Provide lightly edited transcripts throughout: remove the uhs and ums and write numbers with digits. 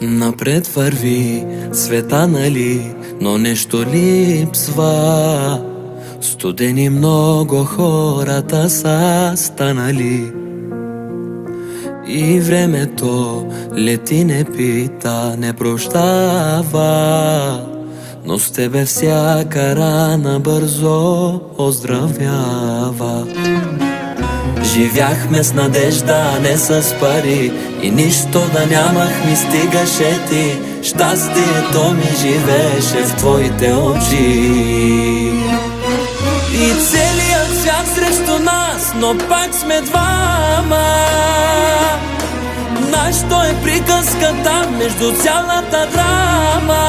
Напред върви света, нали, но нещо липсва. Студени много хората са станали. И времето лети, не пита, не прощава, но с тебе всяка рана бързо оздравява. Живяхме с надежда, а не с пари, и нищо да нямах ми стигаше ти. Щастието ми живееше в твоите очи. И целият свят срещу нас, но пак сме двама. Нашто е приказката между цялата драма.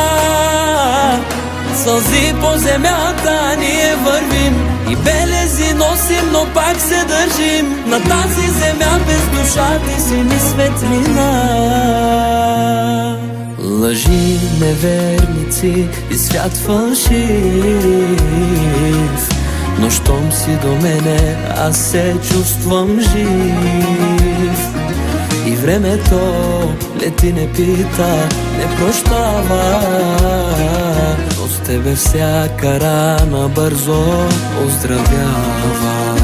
Сълзи по земята ние вървим и белези носим, но пак се държим. На тази земя без душа ти си ни светлина. Лъжи, неверници и свят фалшив, но щом си до мене, аз се чувствам жив. И времето лети, не пита, не прощава, но с тебе всяка рана бързо оздравява.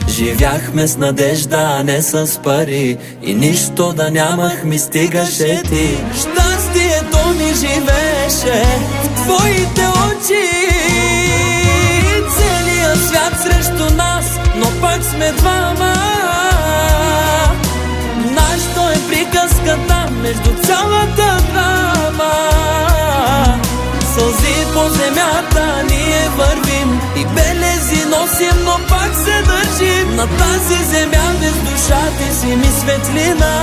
Живяхме с надежда, а не с пари, и нищо да нямах ми стигаше ти. Щастието ми живееше в твоите очи. Целият свят срещу нас, но пак сме двама. Нашто е приказката между цялата драма. Сълзи по земята ние вървим и белези носим, но пак се държим. На тази земя без душа ти си ми светлина.